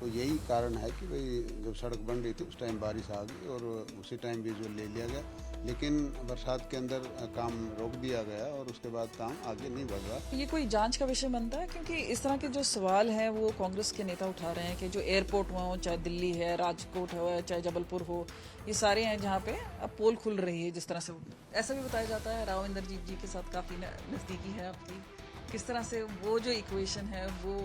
तो यही कारण है कि भाई जब सड़क बन रही थी उस टाइम बारिश आ गई और उसी टाइम विजुअल ले लिया गया, लेकिन बरसात के अंदर काम रोक दिया गया और उसके बाद काम आगे नहीं बढ़ रहा। ये कोई जांच का विषय बनता है, क्योंकि इस तरह के जो सवाल हैं वो कांग्रेस के नेता उठा रहे हैं कि जो एयरपोर्ट हो, चाहे दिल्ली है, राजकोट हो, चाहे जबलपुर हो, ये सारे हैं जहाँ पे अब पोल खुल रही है जिस तरह से। ऐसा भी बताया जाता है राव इंद्रजीत जी के साथ काफ़ी नज़दीकी है आपकी, किस तरह से वो जो इक्वेशन है वो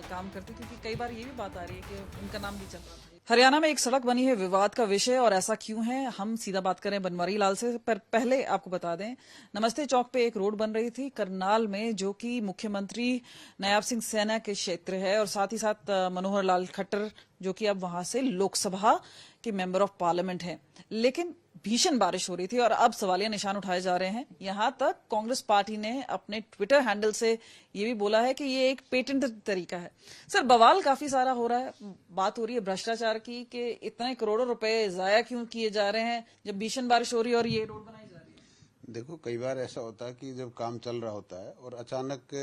काम करती, क्योंकि कई बार ये भी बात आ रही है कि उनका नाम भी चल रहा था। हरियाणा में एक सड़क बनी है विवाद का विषय, और ऐसा क्यों है, हम सीधा बात करें बनवारी लाल से। पर पहले आपको बता दें, नमस्ते चौक पे एक रोड बन रही थी करनाल में, जो कि मुख्यमंत्री नायब सिंह सेना के क्षेत्र है, और साथ ही साथ मनोहर लाल खट्टर जो कि अब वहां से लोकसभा के मेंबर ऑफ पार्लियामेंट हैं। लेकिन भीषण बारिश हो रही थी और अब सवालिया निशान उठाए जा रहे हैं। यहां तक कांग्रेस पार्टी ने अपने ट्विटर हैंडल से ये भी बोला है कि ये एक पेटेंट तरीका है। सर, बवाल काफी सारा हो रहा है, बात हो रही है भ्रष्टाचार की, कि इतने करोड़ों रुपए जाया क्यों किए जा रहे हैं जब भीषण बारिश हो रही है और ये रोड बनाई जा रही है। देखो, कई बार ऐसा होता है कि जब काम चल रहा होता है और अचानक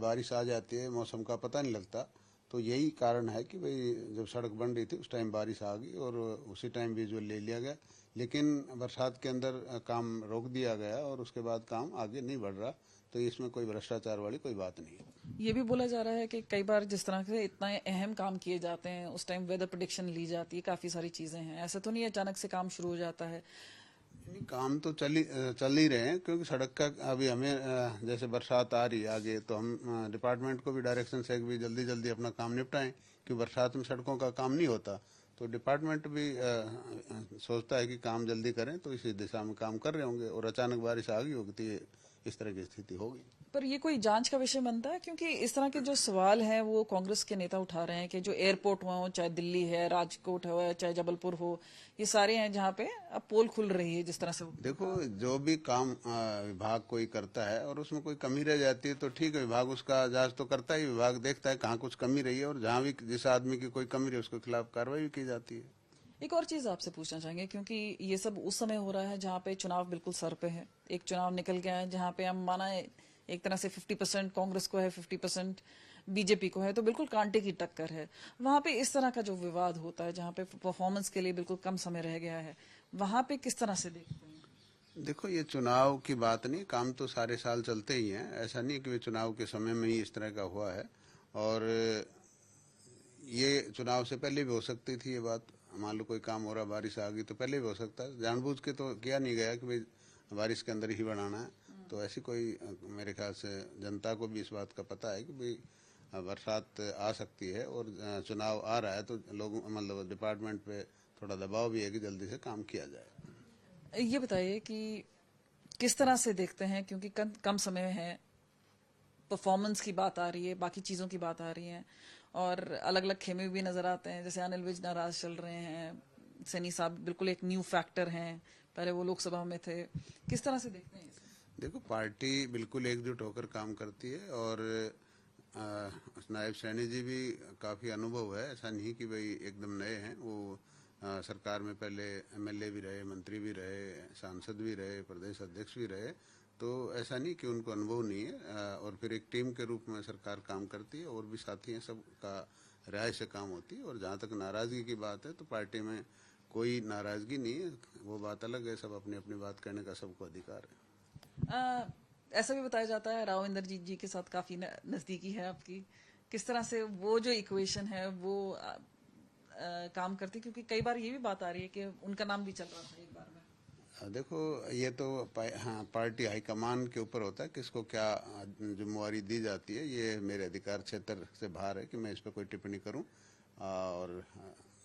बारिश आ जाती है, मौसम का पता नहीं लगता। तो यही कारण है कि भाई जब सड़क बन रही थी उस टाइम बारिश आ गई और उसी टाइम विजुअल ले लिया गया, लेकिन बरसात के अंदर काम रोक दिया गया और उसके बाद काम आगे नहीं बढ़ रहा। तो इसमें कोई भ्रष्टाचार वाली कोई बात नहीं है। ये भी बोला जा रहा है कि कई बार जिस तरह से इतना अहम काम किए जाते हैं उस टाइम वेदर प्रेडिक्शन ली जाती है, काफी सारी चीजें हैं, ऐसा तो नहीं अचानक से काम शुरू हो जाता है। नहीं, काम तो चल ही रहे हैं, क्योंकि सड़क का अभी हमें जैसे बरसात आ रही है आगे, तो हम डिपार्टमेंट को भी डायरेक्शन से भी जल्दी जल्दी अपना काम निपटाएं, क्योंकि बरसात में सड़कों का काम नहीं होता। तो डिपार्टमेंट भी सोचता है कि काम जल्दी करें, तो इसी दिशा में काम कर रहे होंगे और अचानक बारिश आ गई होगी तो ये इस तरह की स्थिति होगी। पर ये कोई जांच का विषय बनता है, क्योंकि इस तरह के जो सवाल हैं वो कांग्रेस के नेता उठा रहे हैं कि जो एयरपोर्ट हो, चाहे दिल्ली है, राजकोट हो, चाहे जबलपुर हो, ये सारे हैं जहाँ पे अब पोल खुल रही है जिस तरह से। देखो, जो भी काम विभाग कोई करता है और उसमें कोई कमी रह जाती है तो ठीक है, विभाग उसका जांच तो करता ही, विभाग देखता है कहाँ कुछ कमी रही है और जहाँ भी जिस आदमी की कोई कमी रही है उसके खिलाफ कार्रवाई भी की जाती है। एक और चीज आपसे पूछना चाहेंगे, क्योंकि ये सब उस समय हो रहा है जहाँ पे चुनाव बिल्कुल सर पे है। एक चुनाव निकल गया है जहाँ पे हम माना एक तरह से 50% कांग्रेस को है, 50% बीजेपी को है, तो बिल्कुल कांटे की टक्कर है। वहां पे इस तरह का जो विवाद होता है जहाँ पे परफॉर्मेंस के लिए बिल्कुल कम समय रह गया है, वहां पे किस तरह से देखते हैं। देखो, ये चुनाव की बात नहीं, काम तो सारे साल चलते ही हैं, ऐसा नहीं कि वे चुनाव के समय में ही इस तरह का हुआ है। और ये चुनाव से पहले भी हो सकती थी ये बात। मान लो कोई काम हो रहा, बारिश आ गई तो पहले भी हो सकता है, जानबूझ के तो किया नहीं गया कि भाई बारिश के अंदर ही बनाना है। तो ऐसी कोई, मेरे ख्याल से जनता को भी इस बात का पता है कि भाई बरसात आ सकती है और चुनाव आ रहा है, तो लोगों मतलब डिपार्टमेंट पे थोड़ा दबाव भी है कि जल्दी से काम किया जाए। ये बताइए कि किस तरह से देखते हैं, क्योंकि कम समय है, परफॉर्मेंस की बात आ रही है, बाकी चीज़ों की बात आ रही है, और अलग अलग खेमे भी नज़र आते हैं। जैसे अनिल विज नाराज चल रहे हैं, सैनी साहब बिल्कुल एक न्यू फैक्टर हैं, पहले वो लोकसभा में थे। किस तरह से देखते हैं इसे? देखो, पार्टी बिल्कुल एकजुट होकर काम करती है और नायब सैनी जी भी काफ़ी अनुभव है, ऐसा नहीं कि भाई एकदम नए हैं। वो सरकार में पहले एमएलए भी रहे, मंत्री भी रहे, सांसद भी रहे, प्रदेश अध्यक्ष भी रहे। तो ऐसा नहीं कि उनको अनुभव नहीं है। और फिर एक टीम के रूप में सरकार काम करती है और भी साथी हैं, सबका राय से काम होती है। और जहाँ तक नाराज़गी की बात है तो पार्टी में कोई नाराज़गी नहीं है, वो बात अलग है, सब अपनी अपनी बात करने का सबको अधिकार है। ऐसा भी बताया जाता है राव इंद्रजीत जी के साथ काफी नजदीकी है आपकी, किस तरह से वो जो इक्वेशन है वो काम करती, क्योंकि कई बार ये भी बात आ रही है कि उनका नाम भी चल रहा था एक बार में। देखो, ये तो हाँ, पार्टी हाईकमान के ऊपर होता है किसको क्या जिम्मेवारी दी जाती है। ये मेरे अधिकार क्षेत्र से बाहर है कि मैं इस पर कोई टिप्पणी करूं। और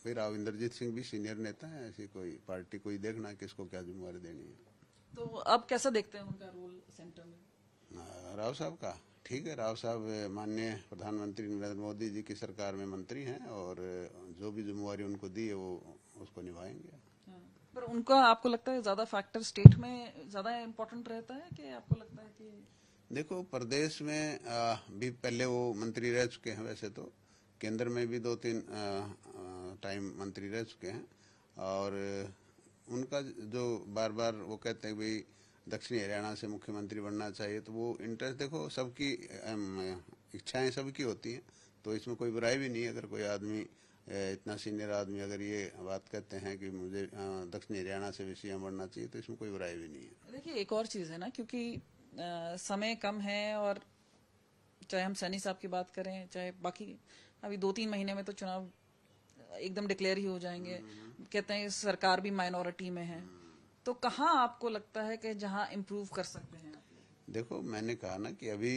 फिर राव इंद्रजीत सिंह भी सीनियर नेता है, ऐसी कोई पार्टी कोई देखना किसको क्या जिम्मेवारी देनी है। तो अब कैसा देखते हैं उनका रोल सेंटर में। राव साहब का ठीक है, राव साहब माननीय प्रधानमंत्री नरेंद्र मोदी जी की सरकार में मंत्री हैं और जो भी जिम्मेवारी उनको दी है वो उसको निभाएंगे। हाँ। पर उनका आपको लगता है ज्यादा फैक्टर स्टेट में ज्यादा इम्पोर्टेंट रहता है, कि आपको लगता है कि। देखो, प्रदेश में भी पहले वो मंत्री रह चुके हैं, वैसे तो केंद्र में भी 2-3 टाइम मंत्री रह चुके हैं। और उनका जो बार बार वो कहते हैं भाई दक्षिणी हरियाणा से मुख्यमंत्री बनना चाहिए, तो वो इंटरेस्ट, देखो सबकी इच्छाएं सबकी होती हैं। तो इसमें कोई बुराई भी नहीं है। अगर कोई आदमी इतना सीनियर आदमी अगर ये बात कहते हैं कि मुझे दक्षिण हरियाणा से भी सीएम बनना चाहिए, तो इसमें कोई बुराई भी नहीं है। देखिए एक और चीज है ना, क्योंकि समय कम है, और चाहे हम सैनी साहब की बात करें, चाहे बाकी, अभी 2-3 महीने में तो चुनाव एकदम डिक्लेयर ही हो जाएंगे। कहते हैं सरकार भी माइनॉरिटी में है, तो कहाँ आपको लगता है कि जहाँ इम्प्रूव कर सकते हैं आप लोग? देखो, मैंने कहा ना कि अभी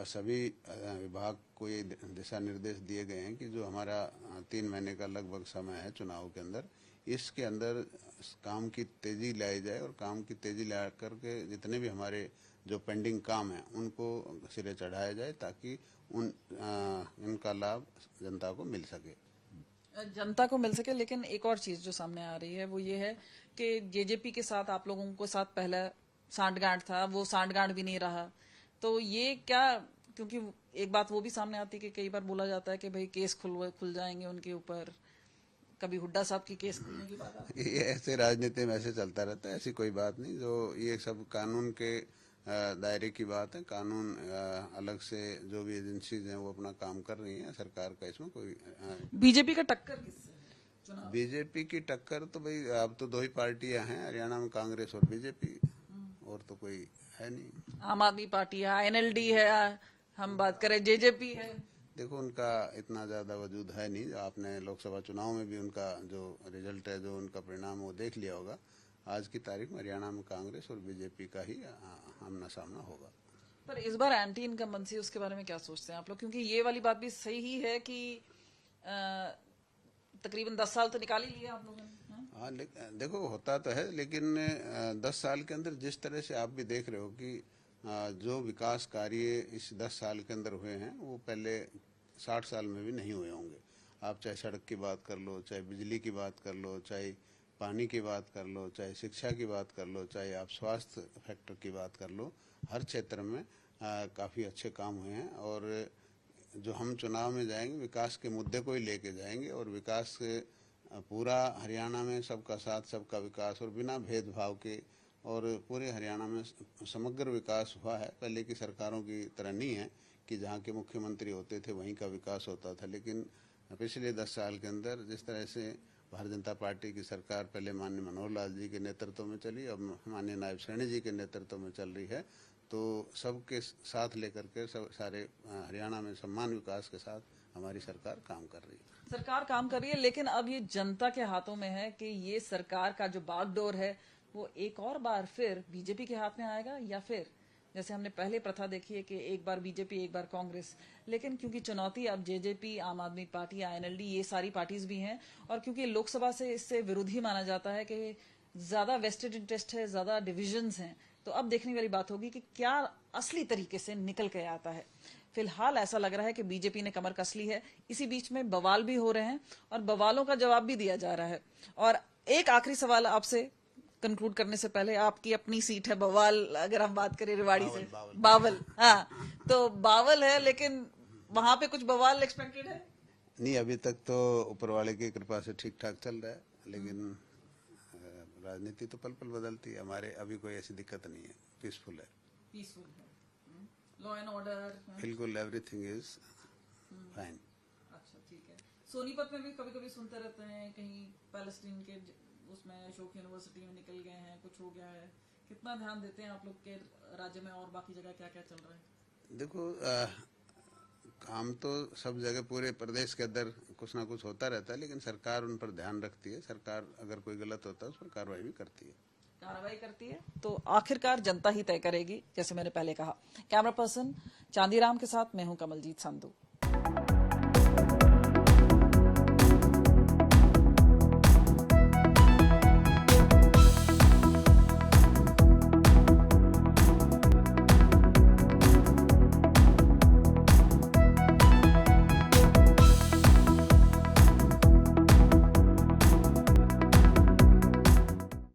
सभी विभाग को ये दिशा निर्देश दिए गए हैं कि जो हमारा 3 महीने का लगभग समय है चुनाव के अंदर, इसके अंदर काम की तेजी लाई जाए, और काम की तेजी ला करके जितने भी हमारे जो पेंडिंग काम है उनको सिरे चढ़ाया जाए, ताकि इनका लाभ जनता को मिल सके। जनता को मिल सके। लेकिन एक और चीज जो सामने आ रही है वो ये है कि जेजेपी के साथ आप लोगों के साथ पहले सांठगांठ था, वो सांठगांठ भी नहीं रहा। तो ये क्या, क्योंकि एक बात वो भी सामने आती है कि कई बार बोला जाता है कि भाई केस खुल जाएंगे उनके ऊपर, कभी हुड्डा साहब की केस खुलने की बात आती ये ऐसे राजनीति में ऐसे चलता रहता है, ऐसी कोई बात नहीं। जो ये सब कानून के दायरे की बात है। कानून अलग से जो भी एजेंसीज हैं वो अपना काम कर रही हैं, सरकार का इसमें कोई बीजेपी का टक्कर किससे है चुनाव? बीजेपी की टक्कर तो भाई अब तो 2 ही पार्टियां हैं हरियाणा में, कांग्रेस और बीजेपी, और तो कोई है नहीं। आम आदमी पार्टी है, एनएलडी है, हम बात करें जेजेपी है। देखो, उनका इतना ज्यादा वजूद है नहीं। आपने लोकसभा चुनाव में भी उनका जो रिजल्ट है, जो उनका परिणाम, वो देख लिया होगा। आज की तारीख में हरियाणा में कांग्रेस और बीजेपी का ही आमना सामना होगा। पर इस बार एंटी इनकम्बेंसी, उसके बारे में क्या सोचते हैं आप लोग? क्योंकि ये वाली बात भी सही ही है कि तकरीबन 10 साल तो निकाल ही लिया आप लोगों ने। हाँ, देखो होता तो है, लेकिन 10 साल के अंदर जिस तरह से आप भी देख रहे हो कि जो विकास कार्य इस 10 साल के अंदर हुए हैं वो पहले 60 साल में भी नहीं हुए होंगे। आप चाहे सड़क की बात कर लो, चाहे बिजली की बात कर लो, चाहे पानी की बात कर लो, चाहे शिक्षा की बात कर लो, चाहे आप स्वास्थ्य फैक्टर की बात कर लो, हर क्षेत्र में काफ़ी अच्छे काम हुए हैं। और जो हम चुनाव में जाएंगे, विकास के मुद्दे को ही लेके जाएंगे, और विकास पूरा हरियाणा में सबका साथ सबका विकास, और बिना भेदभाव के, और पूरे हरियाणा में समग्र विकास हुआ है। पहले की सरकारों की तरह नहीं है कि जहाँ के मुख्यमंत्री होते थे वहीं का विकास होता था। लेकिन पिछले 10 साल के अंदर जिस तरह से भारतीय जनता पार्टी की सरकार पहले माननीय मनोहर लाल जी के नेतृत्व में चली, अब माननीय नायब सैनी जी के नेतृत्व में चल रही है, तो सबके साथ लेकर के सारे हरियाणा में सम्मान विकास के साथ हमारी सरकार काम कर रही है। सरकार काम कर रही है, लेकिन अब ये जनता के हाथों में है कि ये सरकार का जो बागडोर है वो एक और बार फिर बीजेपी के हाथ में आएगा, या फिर जैसे हमने पहले प्रथा देखी है कि एक बार बीजेपी एक बार कांग्रेस। लेकिन क्योंकि चुनौती अब जेजेपी, आम आदमी पार्टी, आईएनएलडी, ये सारी पार्टीज भी हैं, और क्योंकि लोकसभा से इससे विरोधी माना जाता है कि ज्यादा वेस्टेड इंटरेस्ट है, ज्यादा डिविजन्स हैं, तो अब देखने वाली बात होगी कि क्या असली तरीके से निकल के आता है। फिलहाल ऐसा लग रहा है कि बीजेपी ने कमर कस ली है। इसी बीच में बवाल भी हो रहे हैं, और बवालों का जवाब भी दिया जा रहा है। और एक आखिरी सवाल आपसे कंक्लूड करने से पहले, आपकी अपनी सीट है बवाल, अगर हम बात करें रेवाड़ी से, बावल, हाँ, तो बावल है, लेकिन वहां पे कुछ बवाल एक्सपेक्टेड है? नहीं, अभी तक तो ऊपर वाले की कृपा से ठीक ठाक चल रहा है, लेकिन राजनीति तो पल पल बदलती है। हमारे अभी कोई ऐसी दिक्कत नहीं है, पीसफुल है। पीसफुल है, लॉ एंड ऑर्डर बिल्कुल, एवरीथिंग इज फाइन। अच्छा, ठीक है। सोनीपत में भी कभी कभी सुनते रहते हैं कहीं पैलेस्टीन के उसमें अशोक यूनिवर्सिटी में निकल गए हैं, कुछ हो गया है। कितना ध्यान देते हैं आप लोग के राज्य में, और बाकी जगह क्या क्या चल रहा है? देखो, काम तो सब जगह पूरे प्रदेश के अंदर कुछ ना कुछ होता रहता है, लेकिन सरकार उन पर ध्यान रखती है। सरकार अगर कोई गलत होता है उस पर कार्रवाई भी करती है। कार्रवाई करती है, तो आखिरकार जनता ही तय करेगी, जैसे मैंने पहले कहा। कैमरा पर्सन चांदीराम के साथ मैं हूं कमलजीत संधू।